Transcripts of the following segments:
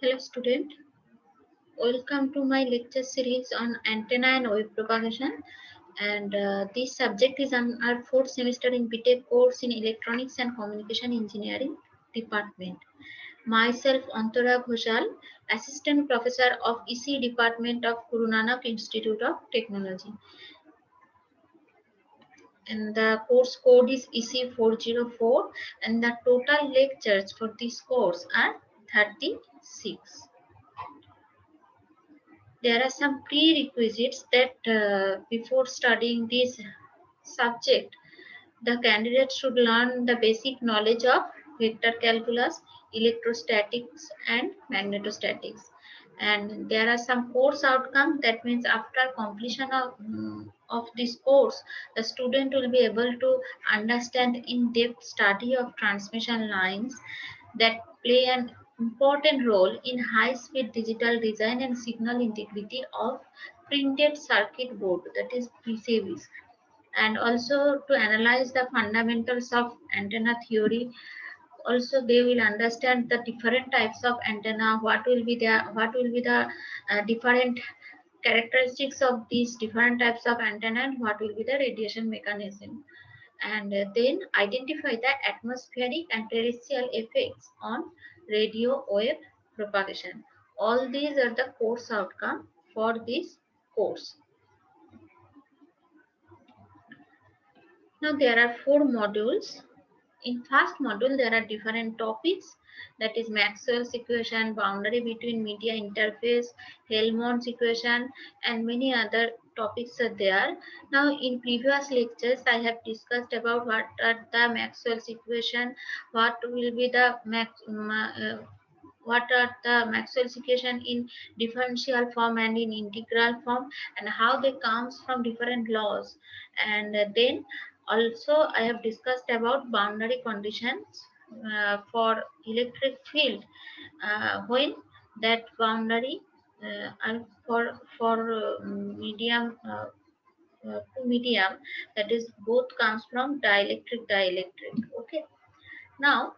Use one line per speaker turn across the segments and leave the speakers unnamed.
Hello student, welcome to my lecture series on antenna and wave propagation, and this subject is on our fourth semester in BTech course in Electronics and Communication Engineering department. Myself Antara Ghoshal, Assistant Professor of EC Department of Guru Nanak Institute of Technology, and the course code is EC404, and the total lectures for this course are 36. There are some prerequisites that before studying this subject, the candidate should learn the basic knowledge of vector calculus, electrostatics, and magnetostatics. And there are some course outcomes. That means after completion of this course, the student will be able to understand in-depth study of transmission lines that play an important role in high-speed digital design and signal integrity of printed circuit board, that is PCBs, and also to analyze the fundamentals of antenna theory. Also they will understand the different types of antenna, what will be the different characteristics of these different types of antenna, and what will be the radiation mechanism, and then identify the atmospheric and terrestrial effects on radio wave propagation. All these are the course outcome for this course. Now there are four modules. In first module, there are different topics, that is Maxwell's equation, boundary between media interface, Helmholtz equation, and many other topics are there. Now, in previous lectures, I have discussed about what are the Maxwell's equation, what will be the what are the Maxwell's equation in differential form and in integral form, and how they comes from different laws. And then also I have discussed about boundary conditions for electric field, when that boundary and for medium to medium, that is both comes from dielectric. Okay. Now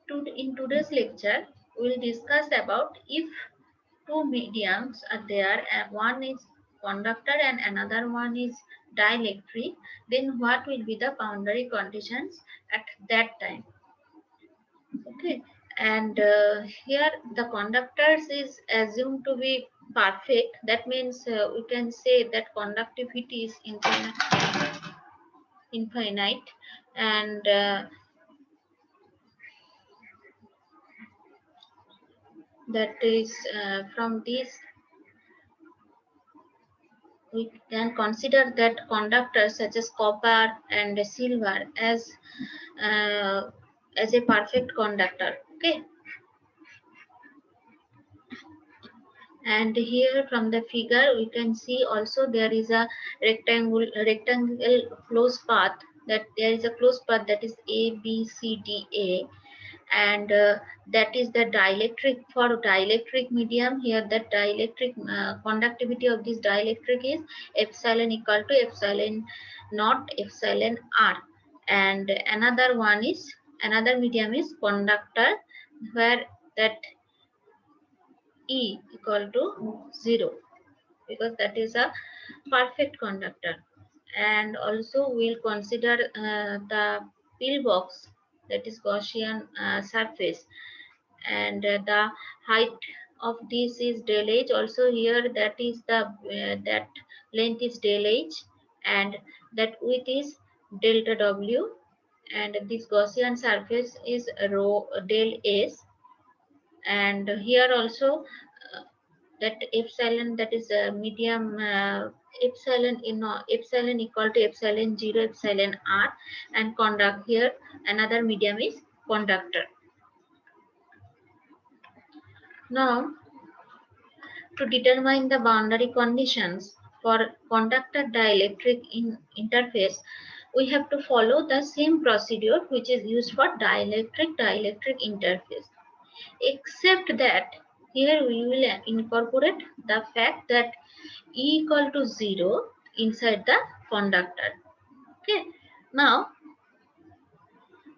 in today's lecture we will discuss about if two mediums are there and one is conductor and another one is dielectric, then what will be the boundary conditions at that time. Okay, and here the conductors is assumed to be perfect. That means we can say that conductivity is infinite, and that is from this we can consider that conductors such as copper and silver uh, as a perfect conductor. Okay, and here from the figure we can see also there is a rectangle closed path, that there is a closed path, that is A B C D A, and that is the dielectric. For dielectric medium, here that dielectric conductivity of this dielectric is epsilon equal to epsilon not epsilon r, and another medium is conductor, where that E equal to 0, because that is a perfect conductor. And also we'll consider the pillbox, that is Gaussian surface, and the height of this is del h. Also here that is the that length is del h, and that width is delta w, and this Gaussian surface is rho del s. And here also that epsilon, that is a medium epsilon equal to epsilon 0 epsilon r, and conduct here another medium is conductor. Now to determine the boundary conditions for conductor dielectric interface, we have to follow the same procedure which is used for dielectric interface, except that here we will incorporate the fact that E equal to 0 inside the conductor. Okay. Now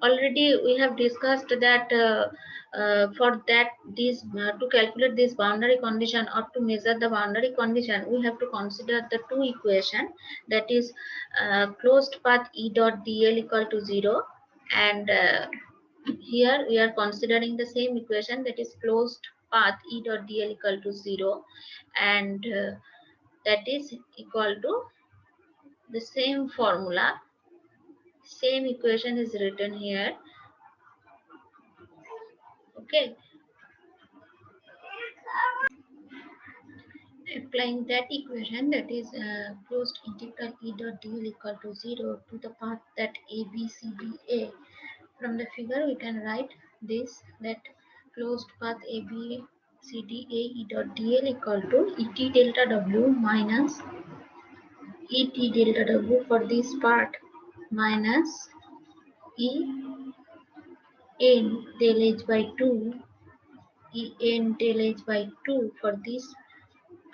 already we have discussed that for that this to calculate this boundary condition or to measure the boundary condition, we have to consider the two equation, that is closed path E dot dl equal to 0, and here we are considering the same equation, that is closed path E dot dl equal to 0, and that is equal to the same formula, same equation is written here. Okay, applying that equation, that is closed integral E dot dl equal to 0 to the path that A, B, C, D, A. From the figure we can write this, that closed path A, B, C, D, A, E dot dl equal to Et delta W minus Et delta W for this part minus E n del H by 2, E n del H by 2 for this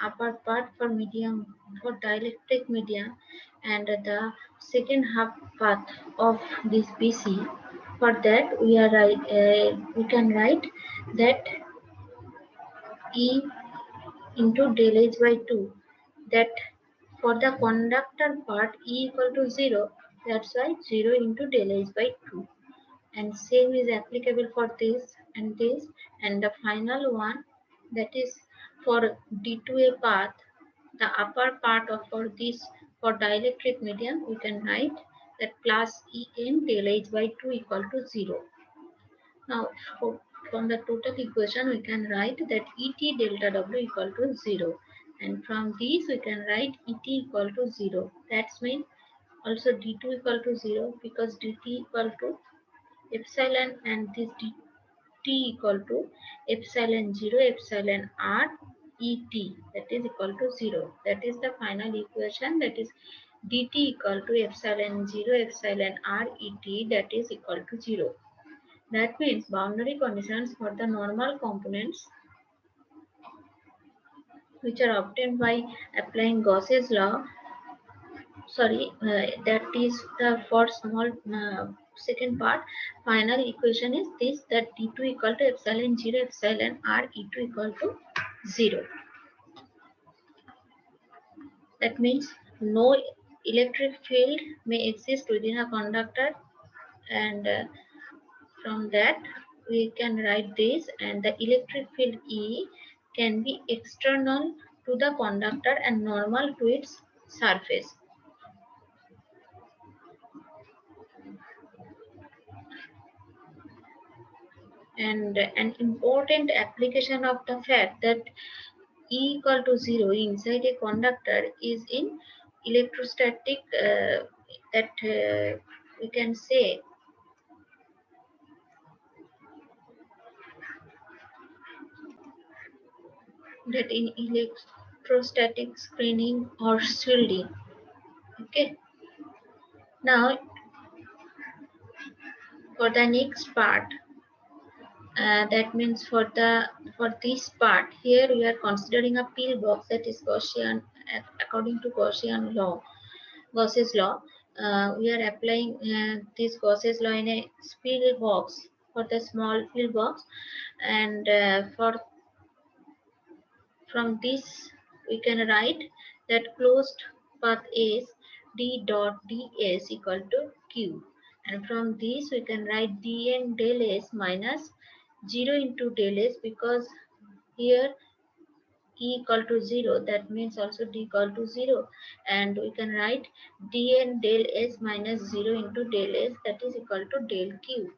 upper part for medium, for dielectric medium, and the second half path of this BC. For that we can write that E into del H by 2, that for the conductor part E equal to 0, that's why 0 into del H by 2, and same is applicable for this and this, and the final one, that is for D2A path, the upper part of for this, for dielectric medium, we can write that plus En del H by 2 equal to 0. Now from the total equation we can write that Et delta W equal to 0, and from these we can write Et equal to 0. That's mean also D2 equal to 0, because dt equal to epsilon, and this dt equal to epsilon 0 epsilon r et, that is equal to 0. That is the final equation, that is dt equal to epsilon 0 epsilon r et, that is equal to 0. That means boundary conditions for the normal components which are obtained by applying Gauss's law, that is the for small second part, final equation is this, that d2 equal to epsilon 0 epsilon r e2 equal to 0. That means no electric field may exist within a conductor, and from that we can write this, and the electric field E can be external to the conductor and normal to its surface. And an important application of the fact that E equal to 0 inside a conductor is in electrostatic, that we can say that in electrostatic screening or shielding. Okay, now for the next part, that means for this part here we are considering a pillbox, that is Gaussian, according to Gaussian law, Gauss's law. We are applying this Gauss's law in a pillbox, for the small pillbox, and for from this we can write that closed path is d dot ds equal to q, and from this we can write dn del s minus 0 into del s, because here E equal to 0, that means also D equal to 0, and we can write dn del s minus 0 into del s, that is equal to del q.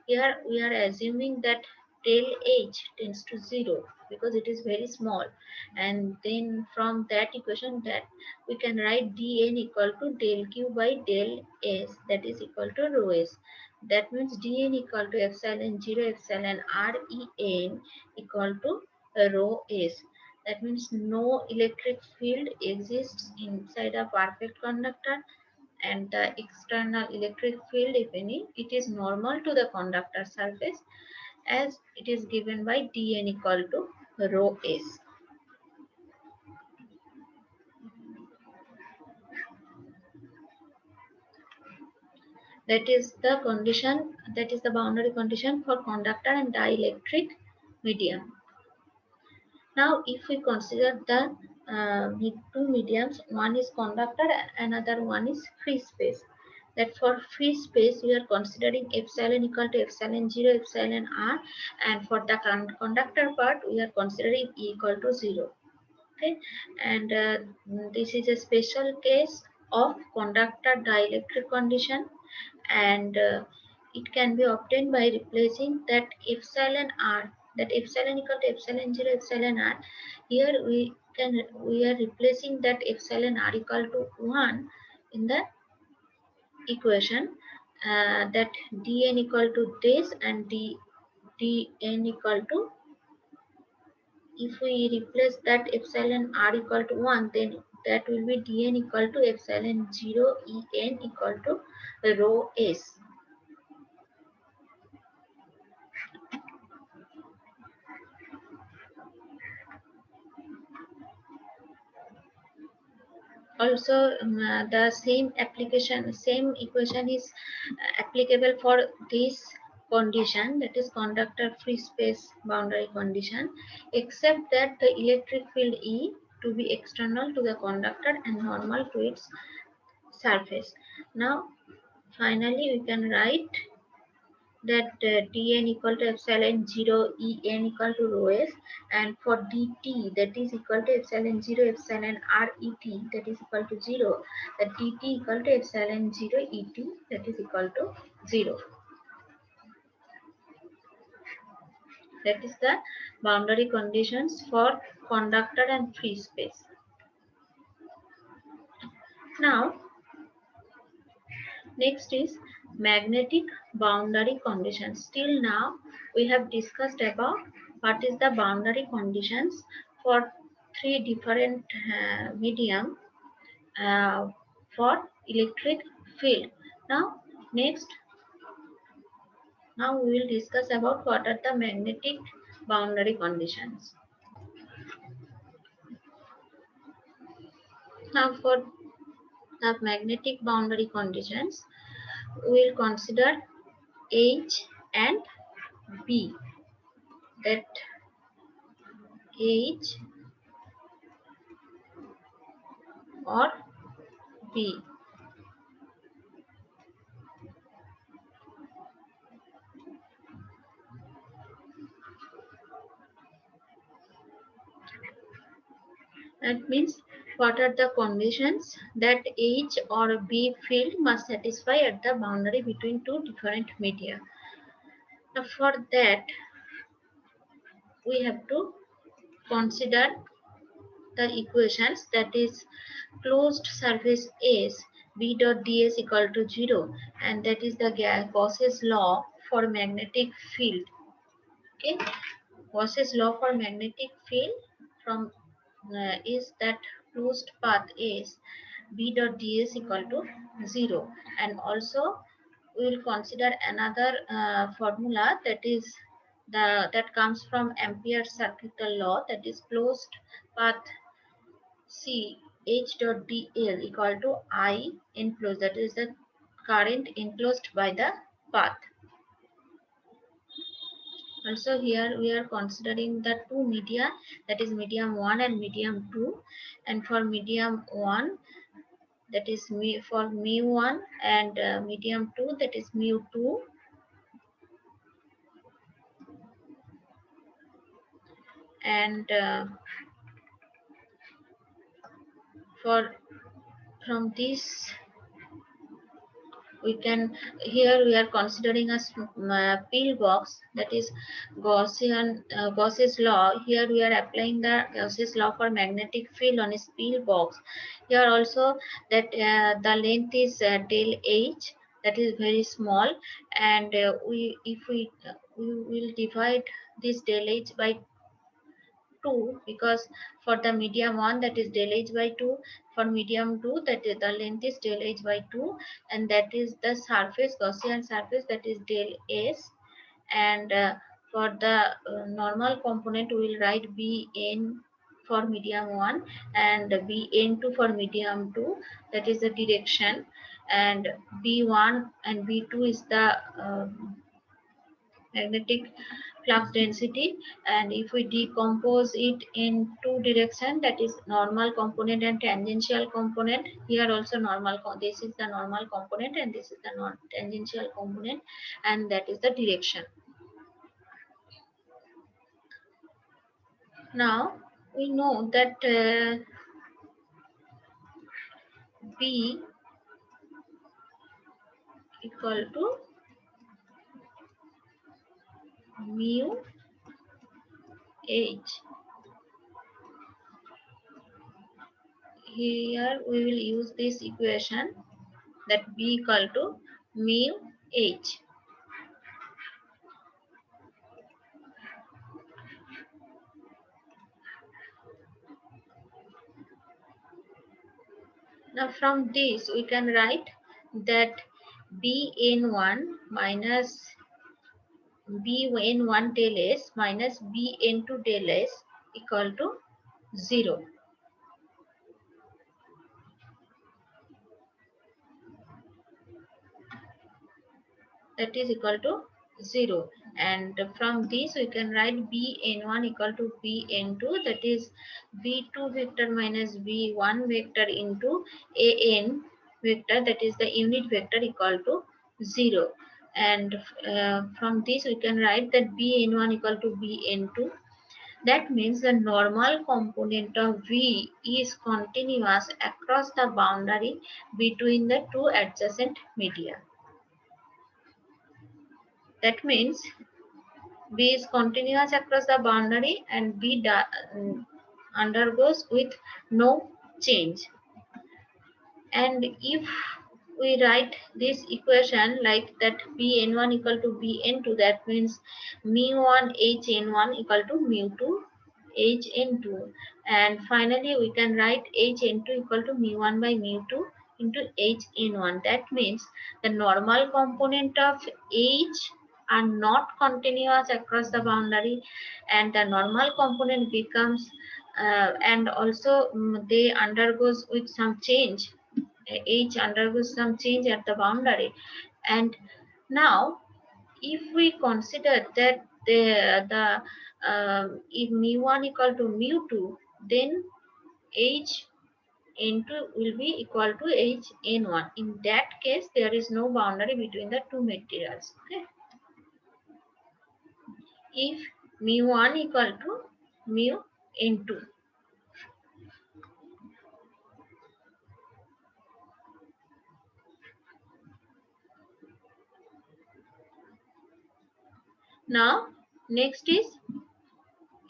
Here we are assuming that del h tends to 0 because it is very small, and then from that equation that we can write dn equal to del q by del s, that is equal to rho s. That means dn equal to epsilon 0 epsilon r e n equal to rho s. That means no electric field exists inside a perfect conductor, and the external electric field, if any, it is normal to the conductor surface, as it is given by dn equal to rho s. That is the condition, that is the boundary condition for conductor and dielectric medium. Now, if we consider the two mediums, one is conductor, another one is free space. That for free space, we are considering epsilon equal to epsilon 0, epsilon r, and for the conductor part, we are considering E equal to 0. Okay, and this is a special case of conductor dielectric condition, and it can be obtained by replacing that epsilon r, that epsilon equal to epsilon 0, epsilon r. Here we are replacing that epsilon r equal to 1 in the equation, that dn equal to this and dn equal to, if we replace that epsilon r equal to 1, then that will be dn equal to epsilon 0 en equal to rho s. Also, the same equation is applicable for this condition, that is conductor free space boundary condition, except that the electric field E to be external to the conductor and normal to its surface. Now, finally, we can write that dn equal to epsilon 0 en equal to rho s, and for dt, that is equal to epsilon 0 epsilon r et, that is equal to 0, that dt equal to epsilon 0 et, that is equal to 0. That is the boundary conditions for conductor and free space. Now, next is magnetic boundary conditions. Till now, we have discussed about what is the boundary conditions for three different medium for electric field. Now, now we will discuss about what are the magnetic boundary conditions. Now, for the magnetic boundary conditions, we will consider H and B. That H or B. That means what are the conditions that H or B field must satisfy at the boundary between two different media. Now, for that, we have to consider the equations, that is closed surface S B dot ds equal to 0, and that is the Gauss's law for magnetic field. Okay, Gauss's law for magnetic field from is that closed path is B dot ds equal to 0, and also we will consider another formula, that is that comes from Ampere's circuital law, that is closed path C H dot dl equal to I enclosed, that is the current enclosed by the path. Also, here we are considering the two media, that is medium 1 and medium 2, and for medium 1, that is for mu1, and medium 2, that is mu2, and from this we can, here we are considering a pill box, that is Gauss's law. Here we are applying the Gauss's law for magnetic field on a pill box. Here also that the length is del h, that is very small, and we will divide this del h by 2, because for the medium 1, that is del h by 2, for medium 2, that is the length is del h by 2, and that is the surface, Gaussian surface, that is del s, and for the normal component we will write bn for medium 1 and bn2 for medium 2, that is the direction, and B1 and B2 is the magnetic flux density. And if we decompose it in two direction, that is normal component and tangential component, here also this is the normal component and this is the non tangential component, and that is the direction. Now we know that B equal to mu H. Here we will use this equation, that B equal to mu H. Now from this we can write that Bn1 minus Bn1 del S minus Bn2 del S equal to 0. That is equal to 0, and from this we can write Bn1 equal to Bn2, that is B2 vector minus B1 vector into An vector, that is the unit vector, equal to 0. And from this we can write that Bn1 equal to Bn2. That means the normal component of V is continuous across the boundary between the two adjacent media. That means B is continuous across the boundary and B undergoes with no change. And if we write this equation like that, Bn1 equal to Bn2, that means mu1 Hn1 equal to mu2 Hn2, and finally we can write Hn2 equal to mu1 by mu2 into Hn1. That means the normal component of H are not continuous across the boundary, and the normal component becomes and also they undergoes with some change. H undergoes some change at the boundary. And now if we consider that if mu1 equal to mu2, then H n2 will be equal to H n1. In that case there is no boundary between the two materials. Okay, if mu1 equal to mu n2. Now next is,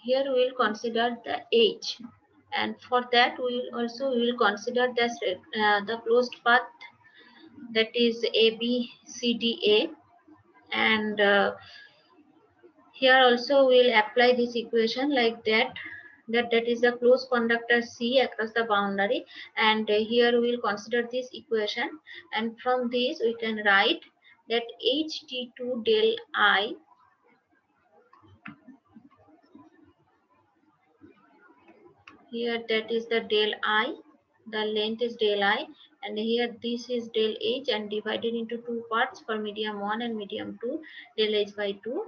here we will consider the H, and for that we will consider the closed path, that is ABCDA, and here also we will apply this equation like that, that is the closed conductor C across the boundary, and here we will consider this equation, and from this we can write that HT2 del I here, that is the del I, the length is del I, and here this is del H, and divided into two parts for medium 1 and medium 2, del H by 2.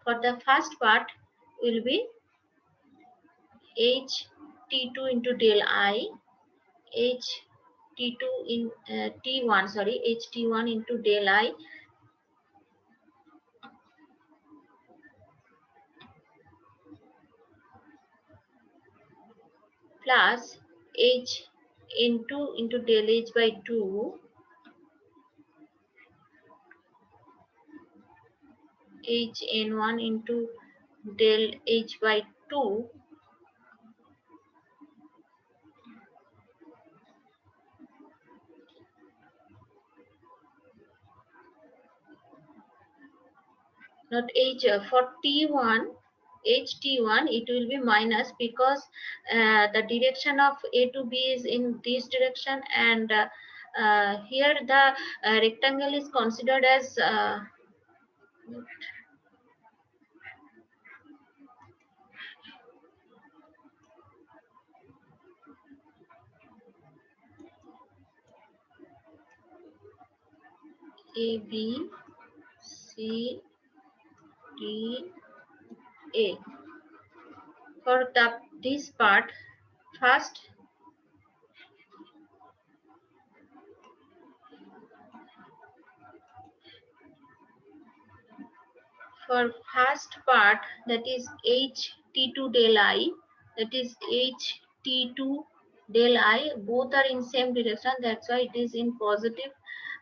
For the first part will be H T2 into del I, H T2 in T1, sorry, H T1 into del I plus H into del H by 2, H n1 into del H by 2 not H for T1, HT1 it will be minus, because the direction of A to B is in this direction, and here the rectangle is considered as A, B, C, D, A. For this part, first part, that is HT2 del I, that is HT2 del I, both are in same direction, that's why it is in positive,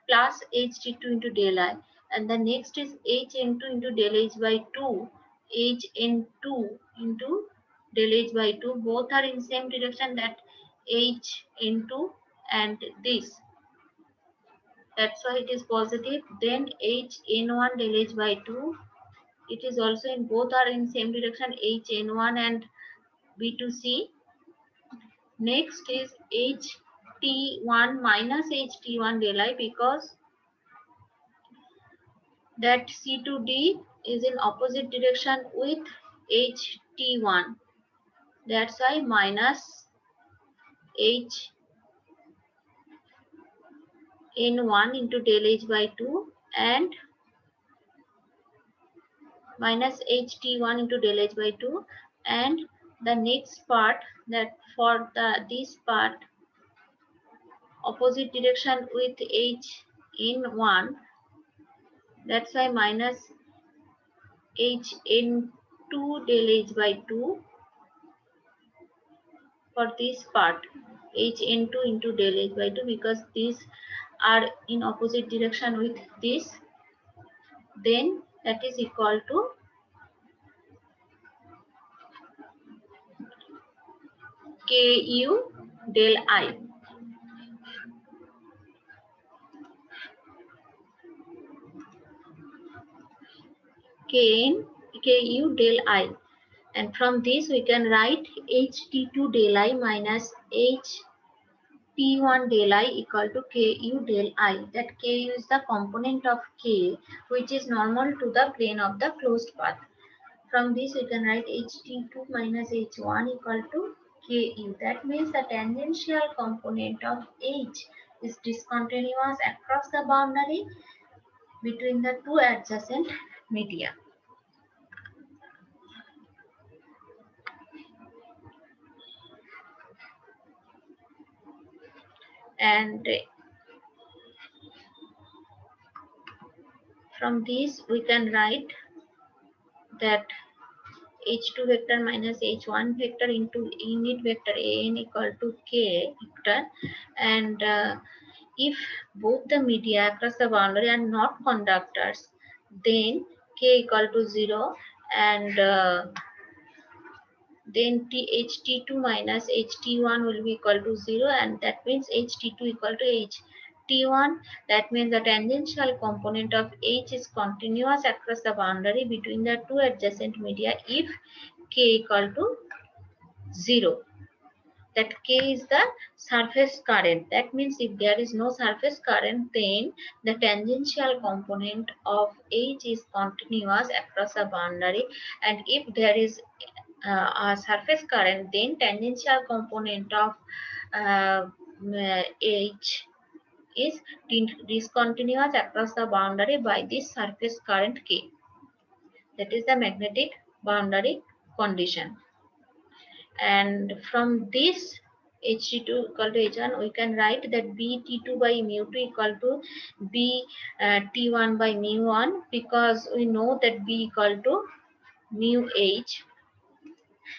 plus HT2 into del I. And the next is HN2 into del H by 2, HN2 into del H by 2, both are in same direction, that HN2 and this. That's why it is positive. Then HN1 del H by 2. It is also in both are in same direction, HN1 and B2C. Next is HT1 minus HT1 del I, because that C2D is in opposite direction with HT1. That's why minus HN1 into del H by 2 and minus HT1 into del H by 2, and the next part, that for this part opposite direction with H in 1, that's why minus H in 2 del H by 2 for this part, H in 2 into del H by 2, because these are in opposite direction with this, then that is equal to Ku del I. Ku del I. And from this we can write HT2 del I minus HT1 del I equal to Ku del I. That Ku is the component of K which is normal to the plane of the closed path. From this we can write HT2 minus H1 equal to Ku. That means the tangential component of H is discontinuous across the boundary between the two adjacent media. And from this we can write that H2 vector minus H1 vector into unit vector An equal to K vector, and if both the media across the boundary are not conductors, then K equal to 0, and then HT2 minus HT1 will be equal to 0, and that means HT2 equal to HT1. That means the tangential component of H is continuous across the boundary between the two adjacent media if K equal to 0. That K is the surface current. That means if there is no surface current, then the tangential component of H is continuous across the boundary, and if there is a surface current, then tangential component of H is discontinuous across the boundary by this surface current K. That is the magnetic boundary condition. And from this HT2 equal to H1, we can write that BT2 by mu2 equal to BT1 by mu1, because we know that B equal to mu H.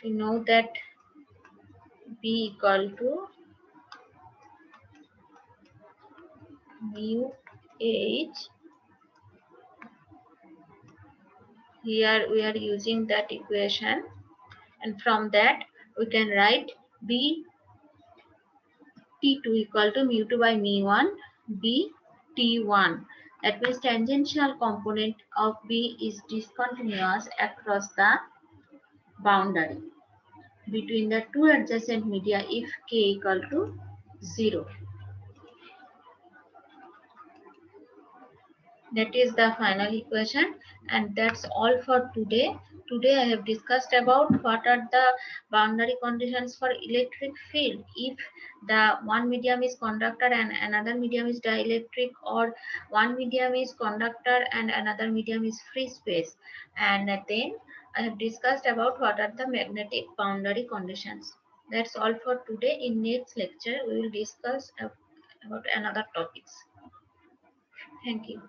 We know that B equal to mu H. Here we are using that equation, and from that we can write B T2 equal to mu2 by mu1 B T1. That means tangential component of B is discontinuous across the boundary between the two adjacent media if K equal to 0. That is the final equation, and that's all for today. Today I have discussed about what are the boundary conditions for electric field if the one medium is conductor and another medium is dielectric, or one medium is conductor and another medium is free space. And then I have discussed about what are the magnetic boundary conditions. That's all for today. In next lecture we will discuss about another topics. Thank you.